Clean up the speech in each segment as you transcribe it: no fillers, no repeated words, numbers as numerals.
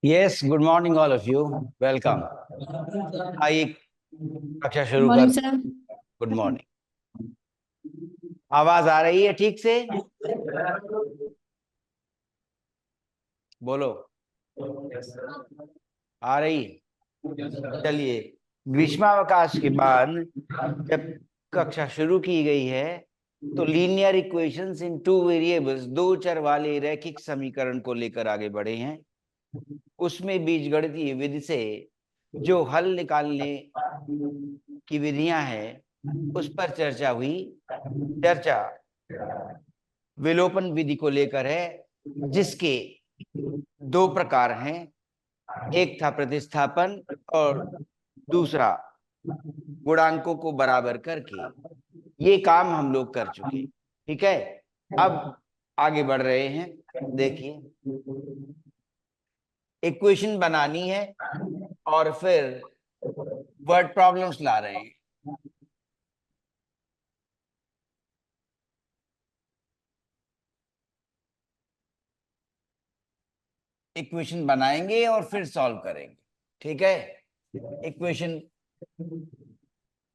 Yes, good morning all of you. Welcome. आइए कक्षा good शुरू कर। Morning sir. Good morning. आवाज आ रही है ठीक से? बोलो। आ रही है? चलिए। ग्रीष्मावकाश के बाद जब कक्षा शुरू की गई है तो लीनियर इक्वेशंस इन टू वेरिएबल्स, दो चर वाले रैखिक समीकरण को लेकर आगे बढ़े हैं। उसमें बीजगणितीय विधि से जो हल निकालने की विधियां हैं उस पर चर्चा हुई। चर्चा विलोपन विधि को लेकर है, जिसके दो प्रकार हैं। एक था प्रतिस्थापन और दूसरा गुणांकों को बराबर करके। ये काम हम लोग कर चुके। ठीक है, अब आगे बढ़ रहे हैं। देखिए, इक्वेशन बनानी है और फिर वर्ड प्रॉब्लम्स ला रहे हैं। इक्वेशन बनाएंगे और फिर सॉल्व करेंगे। ठीक है, इक्वेशन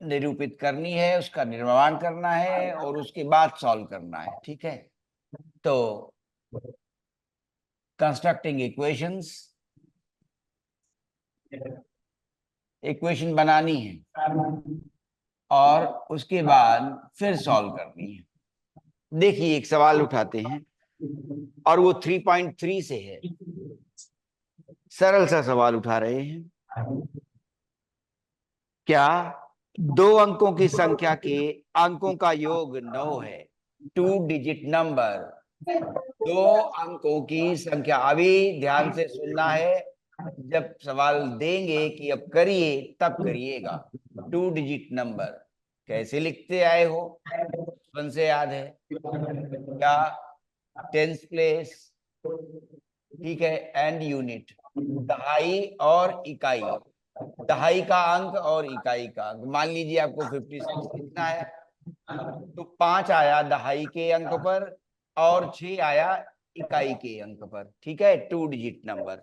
निरूपित करनी है, उसका निर्माण करना है और उसके बाद सॉल्व करना है। ठीक है, तो कंस्ट्रक्टिंग इक्वेशंस, इक्वेशन बनानी है और उसके बाद फिर सॉल्व करनी है। देखिए, एक सवाल उठाते हैं और वो 3.3 से है। सरल सा सवाल उठा रहे हैं। क्या दो अंकों की संख्या के अंकों का योग 9 है? Two digit number. दो अंकों की संख्या, अभी ध्यान से सुनना है। जब सवाल देंगे कि अब करिए, तब करिएगा। टू डिजिट नंबर कैसे लिखते आए हो? बचपन से याद है क्या? टेंस प्लेस, ठीक है, एंड यूनिट, दहाई और इकाई। दहाई का अंक और इकाई का अंक। मान लीजिए आपको 56 लिखना है तो 5 आया दहाई के अंक पर और 6 आया इकाई के अंक पर। ठीक है, टू डिजिट नंबर।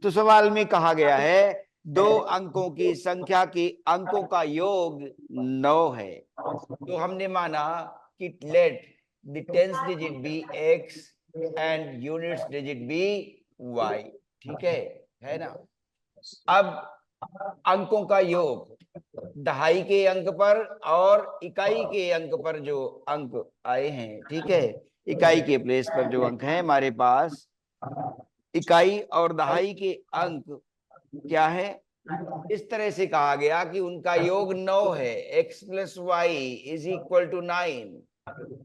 तो सवाल में कहा गया है दो अंकों की संख्या के अंकों का योग 9 है। तो हमने माना कि let the tens digit be X and units digit be Y. ठीक है ना? अब अंकों का योग दहाई के अंक पर और इकाई के अंक पर जो अंक आए हैं, ठीक है, इकाई के प्लेस पर जो अंक हैं हमारे पास, इकाई और दहाई के अंक क्या है? इस तरह से कहा गया कि उनका योग 9 है। x plus Y is equal to 9।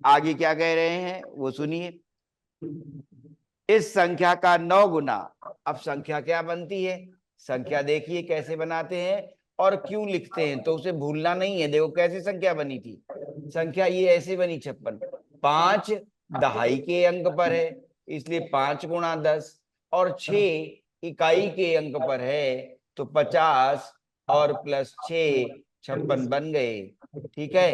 आगे क्या कह रहे हैं वो सुनिए। इस संख्या का 9 गुना। अब संख्या क्या बनती है? संख्या देखिए कैसे बनाते हैं और क्यों लिखते हैं, तो उसे भूलना नहीं है। देखो कैसे संख्या बनी थी। संख्या ये ऐसे बनी 56। 5 दहाई के अंक पर है, इसलिए 5 गुणा 10, और 6 इकाई के अंक पर है तो 50 और प्लस 6 56 बन गए। ठीक है,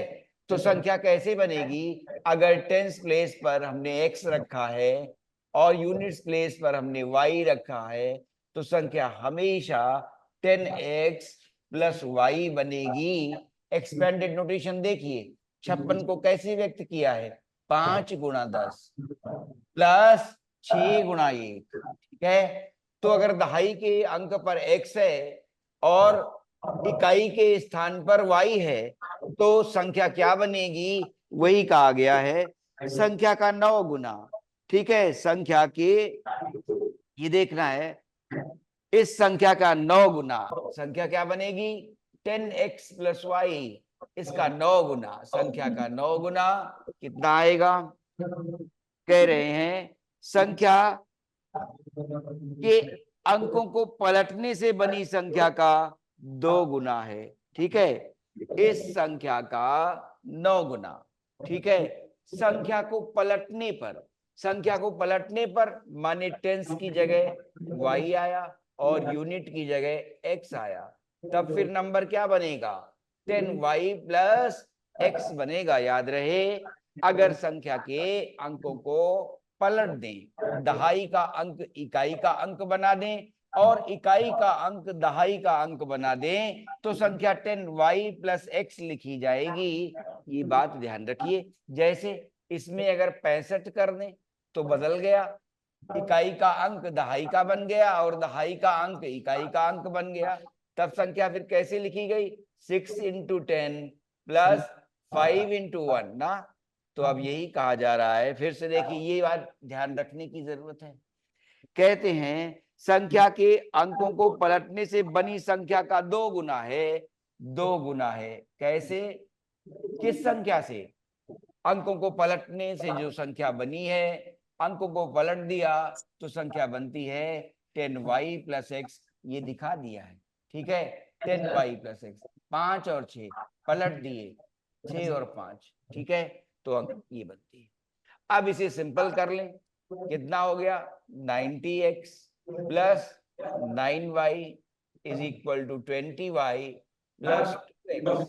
तो संख्या कैसे बनेगी? अगर टेंस प्लेस पर हमने एक्स रखा है और यूनिट्स प्लेस पर हमने y रखा है तो संख्या हमेशा 10x प्लस वाई बनेगी। एक्सपेंडेड नोटेशन देखिए, 56 को कैसे व्यक्त किया है? 5 गुणा 10 प्लस 6 गुणा 1। ठीक है, तो अगर दहाई के अंक पर x है और इकाई के स्थान पर y है तो संख्या क्या बनेगी? वही कहा गया है, संख्या का 9 गुना। ठीक है, संख्या के, ये देखना है, इस संख्या का 9 गुना। संख्या क्या बनेगी? 10x प्लस वाई, इसका 9 गुना। संख्या का 9 गुना कितना आएगा? कह रहे हैं संख्या के अंकों को पलटने से बनी संख्या का 2 गुना है। ठीक है, इस संख्या का 9 गुना। ठीक है, संख्या को पलटने पर, संख्या को पलटने पर माने टेंस की जगह y आया और यूनिट की जगह x आया, तब फिर नंबर क्या बनेगा? 10y प्लस x बनेगा। याद रहे, अगर संख्या के अंकों को पलट दें, दहाई का अंक इकाई का अंक बना दें और इकाई का अंक दहाई का अंक बना दें तो संख्या 10y प्लस x लिखी जाएगी। ये बात ध्यान रखिए। जैसे इसमें अगर 65 कर दें तो बदल गया, इकाई का अंक दहाई का बन गया और दहाई का अंक इकाई का अंक बन गया। तब संख्या फिर कैसे लिखी गई? 6 इंटू 10 प्लस 5 इंटू 1 ना। तो अब यही कहा जा रहा है, फिर से देखिए ये बात ध्यान रखने की जरूरत है। कहते हैं संख्या के अंकों को पलटने से बनी संख्या का 2 गुना है। 2 गुना है कैसे? किस संख्या से? अंकों को पलटने से जो संख्या बनी है, अंकों को पलट दिया तो संख्या बनती है 10y प्लस एक्स। ये दिखा दिया है, ठीक है। 10y प्लस एक्स, 5 और 6 पलट दिए, 6 और 5, ठीक है। तो अंक ये बनती है। अब इसे सिंपल कर लें, कितना हो गया? 90x plus 9y is equal to 20y plus 2x।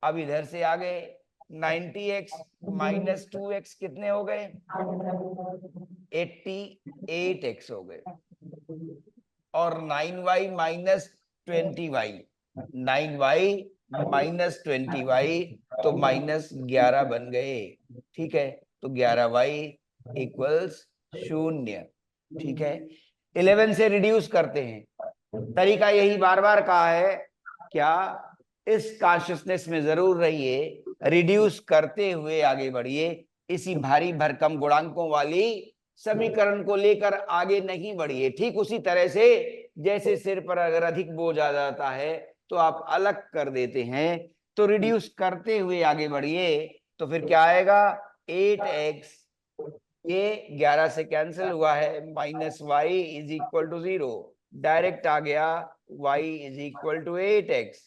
अब इधर से आ गए 90x माइनस 2x कितने हो गए? 88x हो गए। और 9y minus 20y, 9y minus 20y तो माइनस 11 बन गए, ठीक है। तो 11y इक्वल्स 0, ठीक है। 11 से रिड्यूस करते हैं, तरीका यही बार बार कहा है। क्या इस कॉन्शियसनेस में जरूर रहिए, रिड्यूस करते हुए आगे बढ़िए। इसी भारी भरकम गुणांकों वाली समीकरण को लेकर आगे नहीं बढ़िए। ठीक उसी तरह से जैसे सिर पर अगर अधिक बोझ आ जाता है तो आप अलग कर देते हैं, तो रिड्यूस करते हुए आगे बढ़िए। तो फिर क्या आएगा? 8x, ये 11 से कैंसिल हुआ है, minus Y is equal to 0। Direct आ गया y is equal to 8x।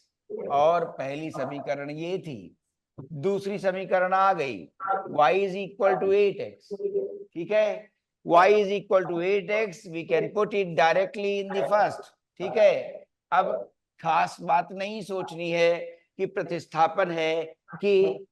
और पहली समीकरण ये थी, दूसरी समीकरण आ गई y is equal to 8x, ठीक है। y is equal to 8x, we can put it directly in the first, ठीक है। अब खास बात नहीं सोचनी है कि प्रतिस्थापन है कि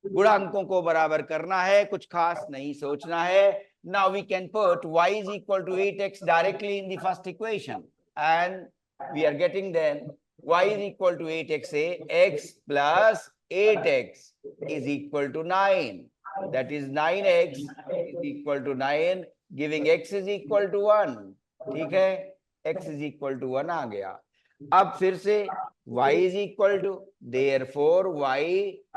गुणांकों को बराबर करना है, कुछ खास नहीं सोचना है। Now we can put y is equal to 8x directly in the first equation and we are getting then y is equal to 8x से x plus 8x is equal to 9, that is 9x is equal to 9 giving x is equal to 1, ठीक है। x is equal to 1 आ गया। अब फिर से y is equal to, therefore y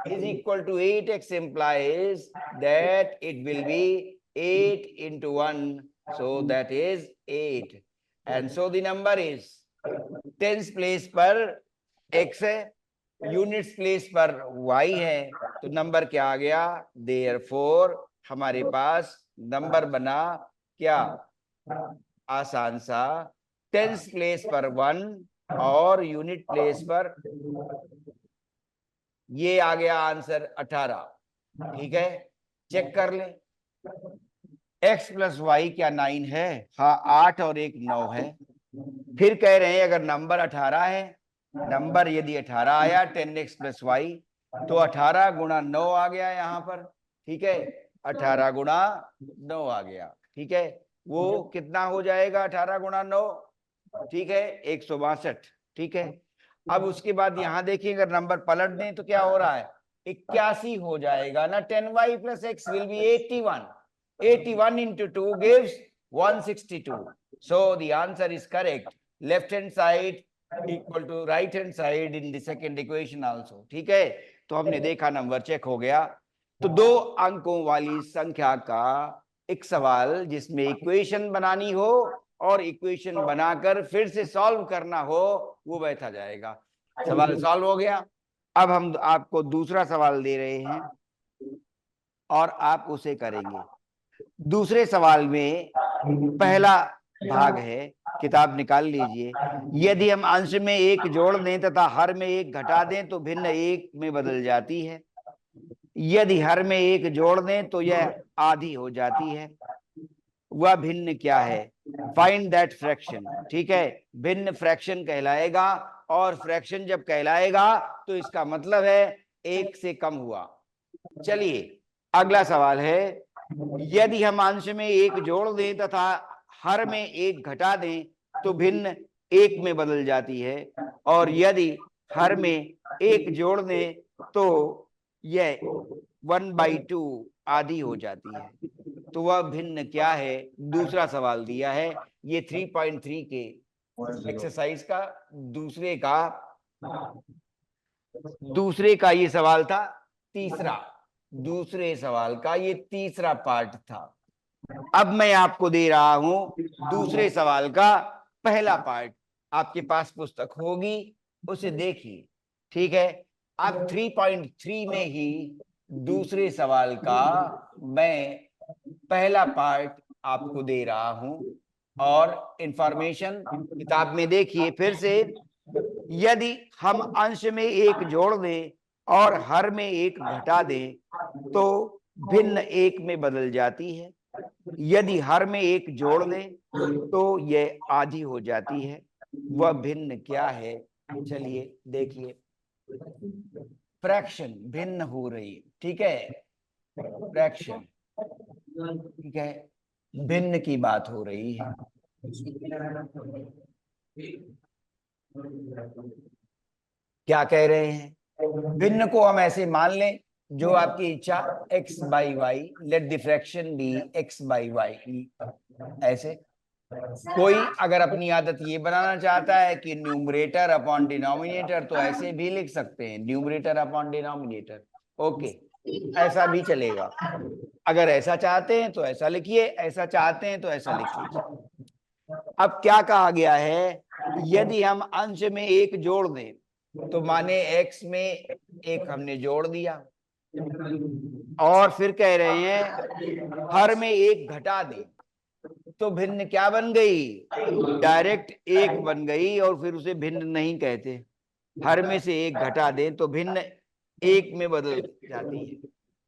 is equal to 8x implies that it will be 8 into 1, so that is 8, and so the number is tens place पर x है, units place पर y है, तो number क्या आ गया? therefore हमारे पास number बना क्या? आसान सा, टेंस प्लेस पर 1 और यूनिट प्लेस पर ये आ गया आंसर 18, ठीक है। चेक कर लें, x प्लस वाई क्या 9 है? हाँ, 8 और 1 9 है। फिर कह रहे हैं अगर नंबर 18 है, नंबर यदि 18 आया 10x प्लस वाई, तो 18 गुणा 9 आ गया यहाँ पर, ठीक है। 18 गुणा 9 आ गया, ठीक है। वो कितना हो जाएगा 18 गुणा 9? ठीक है, 162, ठीक है। अब उसके बाद यहाँ देखिए, अगर नंबर पलट दें तो क्या हो रहा है? 81 हो जाएगा ना। 10y plus x will be 81। 81 into 2 gives 162. So the answer is correct. Left hand side equal to right hand side in the second equation also. ठीक है, तो हमने देखा नंबर चेक हो गया। तो 2 अंकों वाली संख्या का एक सवाल जिसमें इक्वेशन बनानी हो और इक्वेशन बनाकर फिर से सॉल्व करना हो, वो बैठा जाएगा। सवाल सॉल्व हो गया। अब हम आपको दूसरा सवाल दे रहे हैं और आप उसे करेंगे। दूसरे सवाल में पहला भाग है, किताब निकाल लीजिए। यदि हम अंश में 1 जोड़ दें तथा हर में 1 घटा दें तो भिन्न 1 में बदल जाती है। यदि हर में 1 जोड़ दें तो यह आधी हो जाती है। वह भिन्न क्या है? फाइंड दैट फ्रैक्शन, ठीक है। भिन्न फ्रैक्शन कहलाएगा, और फ्रैक्शन जब कहलाएगा तो इसका मतलब है 1 से कम हुआ। चलिए अगला सवाल है, यदि हम अंश में 1 जोड़ दें तथा हर में 1 घटा दें तो भिन्न एक में बदल जाती है, और यदि हर में एक जोड़ दें तो यह 1/2 आधी हो जाती है। तो वह भिन्न क्या है, दूसरा सवाल दिया है। ये 3.3 के एक्सरसाइज का दूसरे का ये सवाल था, दूसरे सवाल का ये तीसरा पार्ट था। अब मैं आपको दे रहा हूं दूसरे सवाल का पहला पार्ट। आपके पास पुस्तक होगी, उसे देखिए, ठीक है। अब 3.3 में ही दूसरे सवाल का मैं पहला पार्ट आपको दे रहा हूं, और इंफॉर्मेशन किताब में देखिए फिर से। यदि हम अंश में एक जोड़ दें और हर में एक घटा दें तो भिन्न एक में बदल जाती है। यदि हर में एक जोड़ दें तो यह आधी हो जाती है। वह भिन्न क्या है, चलिए देखिए। फ्रैक्शन भिन्न हो रही है, ठीक है, फ्रैक्शन, ठीक है, भिन्न की बात हो रही है। क्या कह रहे हैं, भिन्न को हम ऐसे मान लें, जो आपकी इच्छा, x/y, let the fraction B x/y, ऐसे। कोई अगर अपनी आदत ये बनाना चाहता है कि न्यूमरेटर अपॉन डिनोमिनेटर, तो ऐसे भी लिख सकते हैं, न्यूमरेटर अपॉन डिनोमिनेटर, ओके, ऐसा भी चलेगा। अगर ऐसा चाहते हैं तो ऐसा लिखिए, ऐसा चाहते हैं तो ऐसा लिख लीजिए। अब क्या कहा गया है, यदि हम अंश में एक जोड़ दें, तो माने x में एक हमने जोड़ दिया, और फिर कह रहे हैं हर में एक घटा दें, तो भिन्न क्या बन गई, डायरेक्ट एक बन गई, और फिर उसे भिन्न नहीं कहते। हर में से एक घटा दें तो भिन्न एक में बदल जाती है,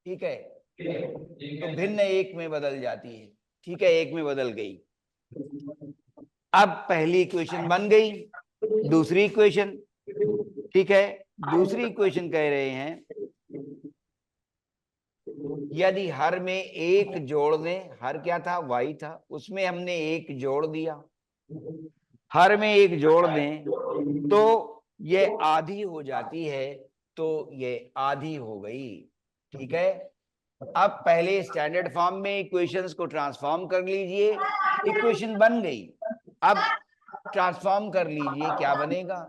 ठीक है, तो भिन्न एक में बदल जाती है, ठीक है, एक में बदल गई। अब पहली इक्वेशन बन गई, दूसरी इक्वेशन, ठीक है, दूसरी इक्वेशन कह रहे हैं यदि हर में एक जोड़ दें, हर क्या था, y था, उसमें हमने एक जोड़ दिया, हर में एक जोड़ दें तो ये आधी हो जाती है, तो ये आधी हो गई, ठीक है। अब पहले स्टैंडर्ड फॉर्म में इक्वेशंस को ट्रांसफॉर्म कर लीजिए, इक्वेशन बन गई। अब ट्रांसफॉर्म कर लीजिए, क्या बनेगा,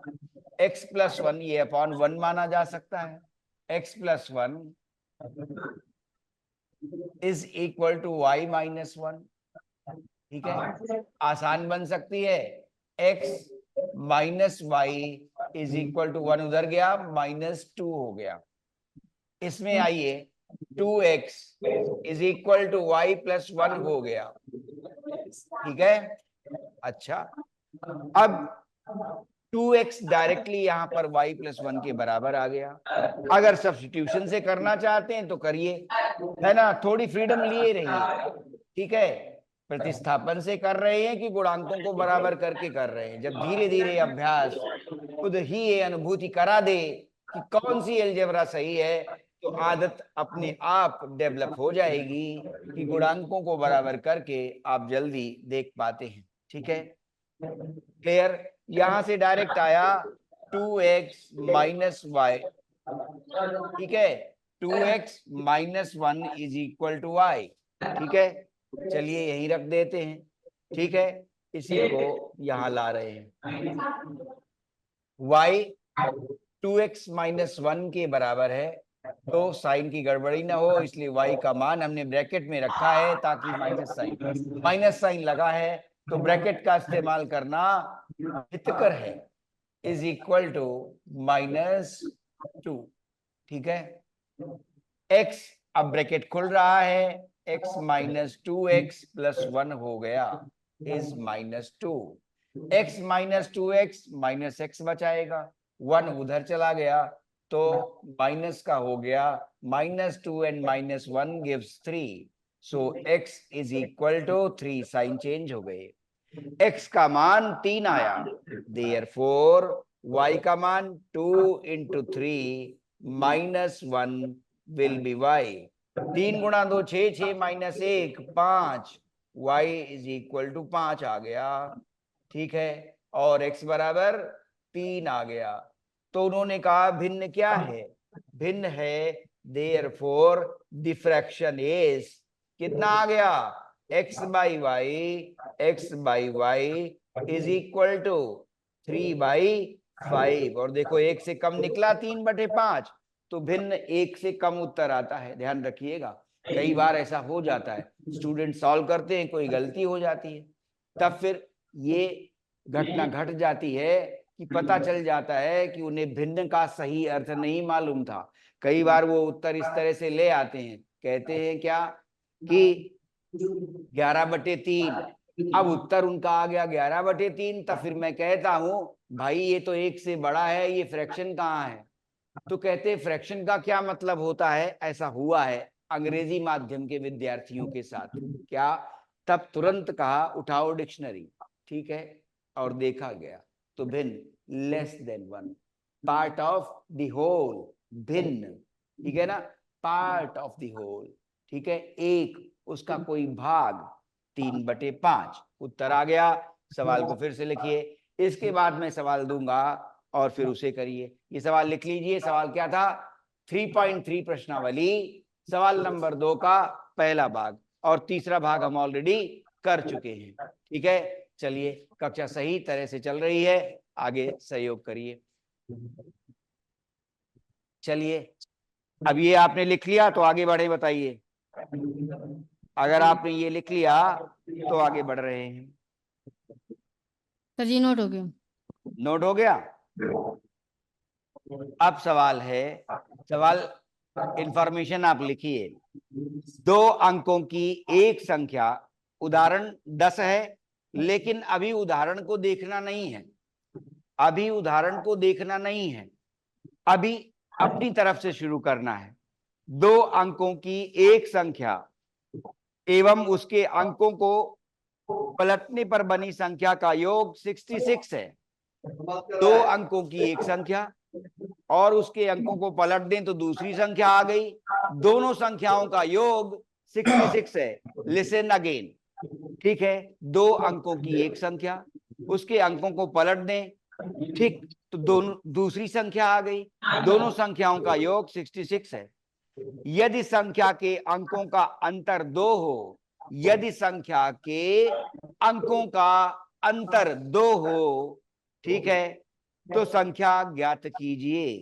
x+1 ये अपॉन 1 माना जा सकता है, x+1 is equal to y-1, ठीक है, आसान बन सकती है। x-y इज इक्वल टू 1 उधर गया, -2 हो गया। इसमें आइए 2x is equal to y+1 हो गया, ठीक है। अच्छा, अब 2x डायरेक्टली यहां पर y+1 के बराबर आ गया। अगर सब्स्टिट्यूशन से करना चाहते हैं तो करिए, है ना, थोड़ी फ्रीडम लिए रहिए, ठीक है। प्रतिस्थापन से कर रहे हैं कि गुणांकों को बराबर करके कर रहे हैं, जब धीरे धीरे अभ्यास खुद ही ये अनुभूति करा दे कि कौन सी अलजेब्रा सही है, तो आदत अपने आप डेवलप हो जाएगी कि गुणांकों को बराबर करके आप जल्दी देख पाते हैं, ठीक है, क्लियर। यहां से डायरेक्ट आया 2x माइनस y, ठीक है, 2x - 1 is equal to y, ठीक है। चलिए यहीं रख देते हैं, ठीक है, इसी को यहां ला रहे हैं। y 2x - 1 के बराबर है, तो साइन की गड़बड़ी ना हो, इसलिए y का मान हमने ब्रैकेट में रखा है ताकि माइनस साइन लगा है, तो ब्रैकेट का इस्तेमाल करना हितकर है, इज इक्वल टू -2, ठीक है। x अब ब्रैकेट खुल रहा है, x - 2x + 1 हो गया, इज -2, x - 2x -x बचाएगा, 1 उधर चला गया, तो माइनस का हो गया, -2 and -1 gives 3, so x is equal to 3, sign change हो गए, x का मान 3 आया, therefore y का मान 2 into 3 -1 will be y, 3 गुणा 2 6, 6 - 1 5, y is equal to 5 आ गया, ठीक है, और x बराबर 3 आ गया। तो उन्होंने कहा भिन्न क्या है? भिन्न है, देयरफॉर द फ्रैक्शन इज, कितना आ गया? x by Y is equal to 3/5। और देखो एक से कम निकला 3/5, तो भिन्न एक से कम उत्तर आता है, ध्यान रखिएगा। कई बार ऐसा हो जाता है, स्टूडेंट सॉल्व करते हैं, कोई गलती हो जाती है, तब फिर ये घटना घट जाती है कि पता चल जाता है कि उन्हें भिन्न का सही अर्थ नहीं मालूम था। कई बार वो उत्तर इस तरह से ले आते हैं, कहते हैं क्या कि 11/3, अब उत्तर उनका आ गया 11/3। तब फिर मैं कहता हूं भाई ये तो एक से बड़ा है, ये फ्रैक्शन कहाँ है? तो कहते हैं फ्रैक्शन का क्या मतलब होता है? ऐसा हुआ है अंग्रेजी माध्यम के विद्यार्थियों के साथ। क्या? तब तुरंत कहा उठाओ डिक्शनरी, ठीक है, और देखा गया तो भिन्न less than 1, part of the whole, भिन्न, ठीक है ना, पार्ट ऑफ द होल, ठीक है, एक, उसका कोई भाग, 3/5 उत्तर आ गया। सवाल को फिर से लिखिए, इसके बाद मैं सवाल दूंगा और फिर उसे करिए। ये सवाल लिख लीजिए। सवाल क्या था? 3.3 प्रश्नावली, सवाल नंबर 2 का पहला भाग, और तीसरा भाग हम ऑलरेडी कर चुके हैं। ठीक है, चलिए, कक्षा सही तरह से चल रही है, आगे सहयोग करिए। चलिए, अब ये आपने लिख लिया तो आगे बढ़े, बताइए। अगर आपने ये लिख लिया तो आगे बढ़ रहे हैं। सर जी नोट हो गया। नोट हो गया। अब सवाल है, सवाल इंफॉर्मेशन आप लिखिए। 2 अंकों की एक संख्या, उदाहरण 10 है, लेकिन अभी उदाहरण को देखना नहीं है, अभी उदाहरण को देखना नहीं है, अभी अपनी तरफ से शुरू करना है। 2 अंकों की एक संख्या एवं उसके अंकों को पलटने पर बनी संख्या का योग 66 है। 2 अंकों की एक संख्या और उसके अंकों को पलट दें तो दूसरी संख्या आ गई, दोनों संख्याओं का योग 66 है। लिसन अगेन, ठीक है, 2 अंकों की एक संख्या, उसके अंकों को पलट दें, ठीक, तो दोनों दूसरी संख्या आ गई, दोनों संख्याओं का योग 66 है। यदि संख्या के अंकों का अंतर 2 हो, यदि संख्या के अंकों का अंतर 2 हो, ठीक है, तो संख्या ज्ञात कीजिए।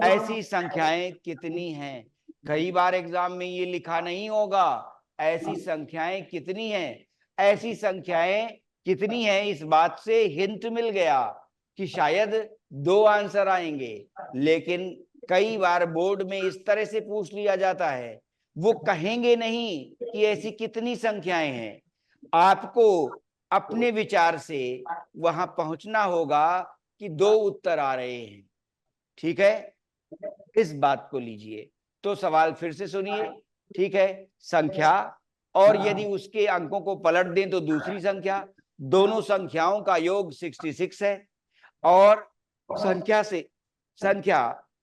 ऐसी संख्याएं कितनी हैं? कई बार एग्जाम में ये लिखा नहीं होगा, ऐसी संख्याएं कितनी हैं। ऐसी संख्याएं कितनी हैं, इस बात से हिंट मिल गया कि शायद 2 आंसर आएंगे, लेकिन कई बार बोर्ड में इस तरह से पूछ लिया जाता है, वो कहेंगे नहीं कि ऐसी कितनी संख्याएं हैं, आपको अपने विचार से वहां पहुंचना होगा कि 2 उत्तर आ रहे हैं। ठीक है, इस बात को लीजिए। तो सवाल फिर से सुनिए, ठीक है, संख्या और यदि उसके अंकों को पलट दें तो दूसरी संख्या, दोनों संख्याओं का योग 66 है, और संख्या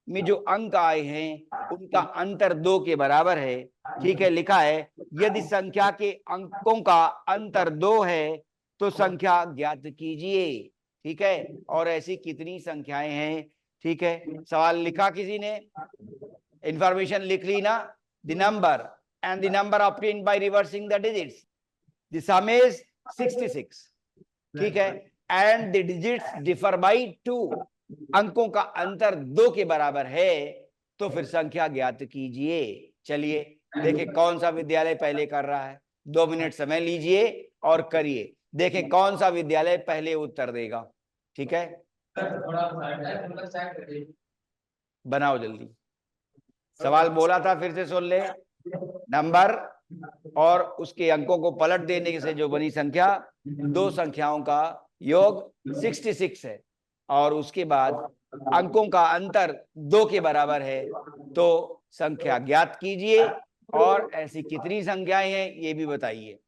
में जो अंक आए हैं उनका अंतर 2 के बराबर है। ठीक है, लिखा है यदि संख्या के अंकों का अंतर 2 है तो संख्या ज्ञात कीजिए। ठीक है, और ऐसी कितनी संख्याएं हैं? ठीक है, सवाल लिखा किसी ने, इंफॉर्मेशन लिख ली ना, the number and the number obtained by reversing the digits, the some is 66, ठीक है, and the digits differ by 2, अंकों का अंतर 2 के बराबर है, तो फिर संख्या ज्ञात कीजिए। चलिए देखें कौन सा विद्यालय पहले कर रहा है, 2 मिनट समय लीजिए और करिए, देखें कौन सा विद्यालय पहले उत्तर देगा। ठीक है, बनाओ जल्दी। सवाल बोला था, फिर से सुन ले। नंबर और उसके अंकों को पलट देने से जो बनी संख्या, 2 संख्याओं का योग 66 है, और उसके बाद अंकों का अंतर 2 के बराबर है, तो संख्या ज्ञात कीजिए, और ऐसी कितनी संख्याएं हैं ये भी बताइए।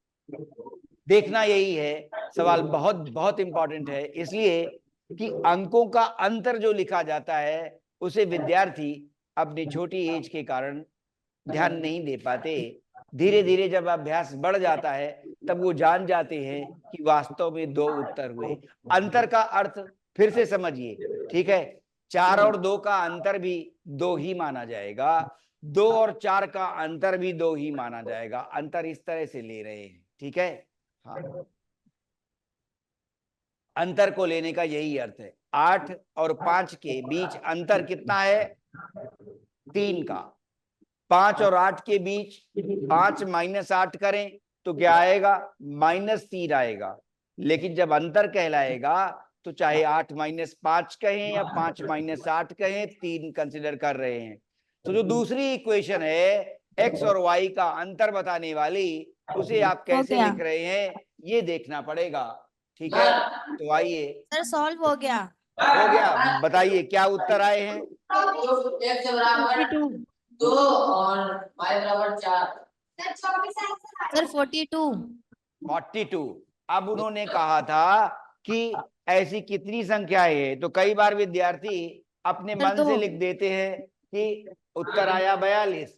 देखना यही है, सवाल बहुत बहुत इंपॉर्टेंट है, इसलिए कि अंकों का अंतर जो लिखा जाता है उसे विद्यार्थी अपनी छोटी एज के कारण ध्यान नहीं दे पाते। धीरे धीरे जब अभ्यास बढ़ जाता है तब वो जान जाते हैं कि वास्तव में 2 उत्तर हुए। अंतर का अर्थ फिर से समझिए, ठीक है। 4 और 2 का अंतर भी 2 ही माना जाएगा, 2 और 4 का अंतर भी 2 ही माना जाएगा। अंतर इस तरह से ले रहे हैं, ठीक है। हाँ, अंतर को लेने का यही अर्थ है। 8 और 5 के बीच अंतर कितना है? 3 का। 5 और 8 के बीच 5 माइनस 8 करें तो क्या आएगा? -3 आएगा। लेकिन जब अंतर कहलाएगा तो चाहे 8 माइनस 5 कहें या 5 माइनस 8 कहें, 3 कंसिडर कर रहे हैं। तो जो दूसरी इक्वेशन है x और y का अंतर बताने वाली, उसे आप कैसे गया। लिख रहे हैं ये देखना पड़ेगा, ठीक है। तो आइए, सर सॉल्व हो गया। हो गया। बताइए क्या उत्तर आए हैं? 42 2 और y बराबर 4। सर 42 42। अब उन्होंने कहा था कि ऐसी कितनी संख्याएं हैं, तो कई बार विद्यार्थी अपने सर मन से 2 लिख देते हैं कि उत्तर आया 42,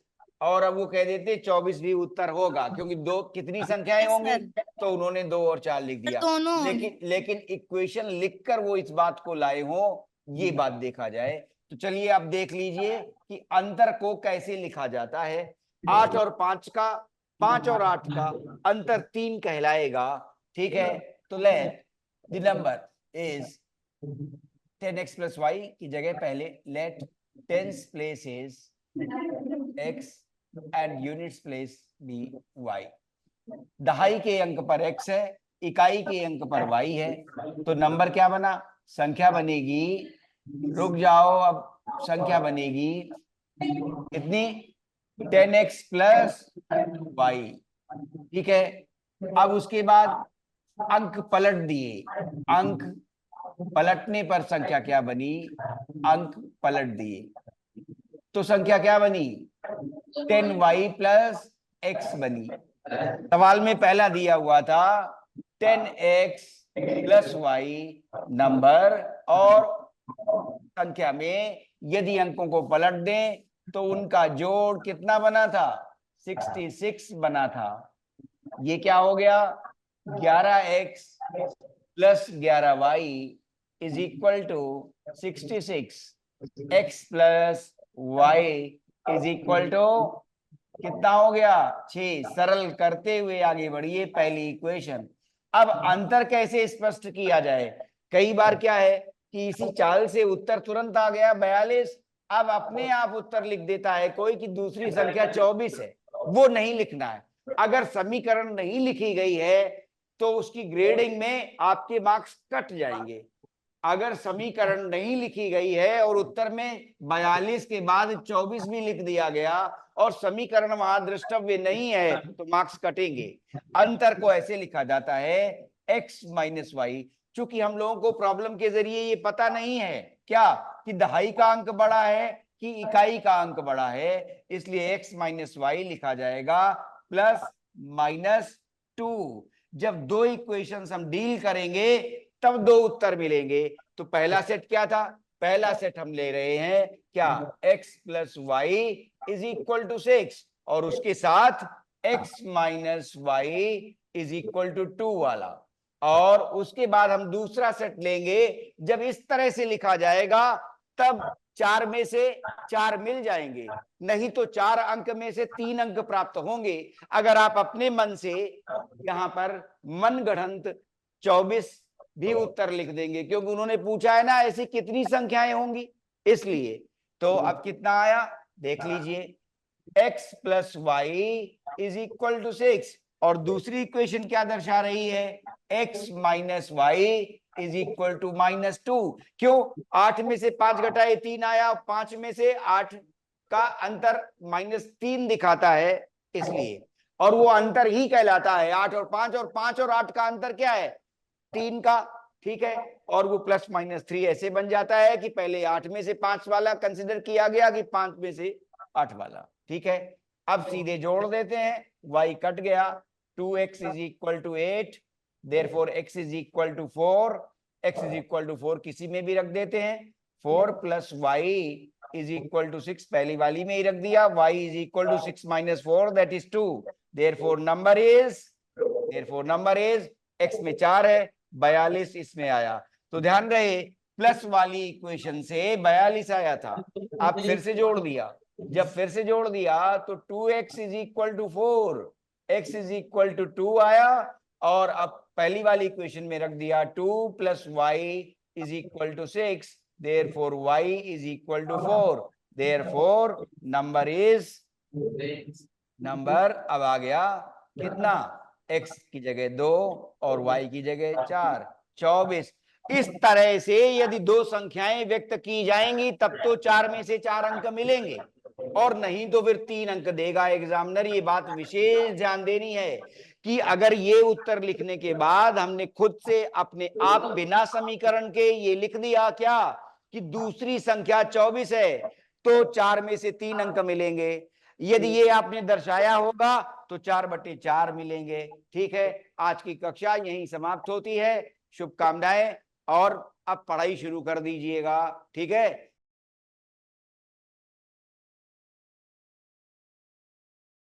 और अब वो कह देते 24 भी उत्तर होगा, क्योंकि 2 कितनी संख्याएं होंगी, तो उन्होंने 2 और 4 लिख सर दिया। दोनों। लेकिन इक्वेशन लिखकर वो इस बात को लाए हो, ये बात देखा जाए। तो चलिए आप देख लीजिए कि अंतर को कैसे लिखा जाता है। 8 और 5 का, 5 और 8 का अंतर 3 कहलाएगा, ठीक है। तो let the number is 10x plus y की जगह पहले let tens place is x and units place be y। दहाई के अंक पर x है, इकाई के अंक पर y है, तो नंबर क्या बना? संख्या बनेगी, रुक जाओ, अब संख्या बनेगी कितनी? 10x plus y, ठीक है। अब उसके बाद अंक पलट दिए, अंक पलटने पर संख्या क्या बनी? अंक पलट दिए तो संख्या क्या बनी? 10y plus x बनी। सवाल में पहला दिया हुआ था 10x plus y नंबर, और संख्या में यदि अंकों को पलट दें तो उनका जोड़ कितना बना था? 66 बना था। ये क्या हो गया? 11x plus 11y is equal to 66। x plus y is equal to कितना हो गया? 6। सरल करते हुए आगे बढ़िए पहली इक्वेशन। अब अंतर कैसे स्पष्ट किया जाए? कई बार क्या है कि इसी चाल से उत्तर तुरंत आ गया 42, अब अपने आप उत्तर लिख देता है कोई कि दूसरी संख्या 24 है, वो नहीं लिखना है। अगर समीकरण नहीं लिखी गई है तो उसकी ग्रेडिंग में आपके मार्क्स कट जाएंगे। अगर समीकरण नहीं लिखी गई है और उत्तर में 42 के बाद 24 भी लिख दिया गया और समीकरण वहां द्रष्टव्य नहीं है तो मार्क्स कटेंगे। अंतर को ऐसे लिखा जाता है x माइनस वाई। चूंकि हम लोगों को प्रॉब्लम के जरिए ये पता नहीं है क्या कि दहाई का अंक बड़ा है कि इकाई का अंक बड़ा है, इसलिए x माइनस वाई लिखा जाएगा प्लस माइनस 2। जब 2 इक्वेशंस हम डील करेंगे तब 2 उत्तर मिलेंगे। तो पहला सेट क्या था? पहला सेट हम ले रहे हैं क्या? x plus Y is equal to 6 और उसके साथ x minus Y is equal to 2 वाला, और उसके बाद हम दूसरा सेट लेंगे। जब इस तरह से लिखा जाएगा तब 4 में से 4 मिल जाएंगे, नहीं तो 4 अंक में से 3 अंक प्राप्त होंगे। अगर आप अपने मन से यहां पर मनगढ़ंत 24 भी उत्तर लिख देंगे, क्योंकि उन्होंने पूछा है ना ऐसी कितनी संख्याएं होंगी, इसलिए। तो अब कितना आया देख लीजिए, x plus Y is equal to 6, और दूसरी इक्वेशन क्या दर्शा रही है? x minus Y is equal to -2। क्यों? 8 में से 5 घटाए 3 आया, 5 में से 8 का अंतर -3 दिखाता है, इसलिए। और वो अंतर ही कहलाता है 8 और 5, और 5 और 8 का अंतर क्या है? 3 का, ठीक है। और वो प्लस माइनस 3 ऐसे बन जाता है कि पहले 8 में से 5 वाला कंसिडर किया गया कि 5 में से 8 वाला, ठीक है। अब सीधे जोड़ देते हैं, y कट गया, 2x is equal to 8, therefore x is equal to 4, x is equal to 4 किसी में भी रख देते हैं। 4 plus Y is equal to 6 पहली वाली में ही रख दिया, y is equal to 6 minus 4 that is 2, therefore number is therefore number is x में 4 है, 42 इसमें आया। तो ध्यान रहे प्लस वाली इक्वेशन से 42 आया था, अब फिर से जोड़ दिया, जब फिर से जोड़ दिया तो 2x is equal to 4, x is equal to 2 आया, और अब पहली वाली इक्वेशन में रख दिया 2 plus Y is equal to 6, therefore y is equal to 4, therefore number is, number अब आ गया कितना, x की जगह 2 और y की जगह 4, 24। इस तरह से यदि दो संख्याएं व्यक्त की जाएंगी तब तो 4 में से 4 अंक मिलेंगे, और नहीं तो फिर 3 अंक देगा एग्जामिनर। ये बात विशेष ध्यान देनी है कि अगर ये उत्तर लिखने के बाद हमने खुद से अपने आप बिना समीकरण के ये लिख दिया क्या कि दूसरी संख्या 24 है, तो 4 में से 3 अंक मिलेंगे। यदि ये आपने दर्शाया होगा तो 4/4 मिलेंगे। ठीक है, आज की कक्षा यहीं समाप्त होती है। शुभकामनाएं, और अब पढ़ाई शुरू कर दीजिएगा। ठीक है।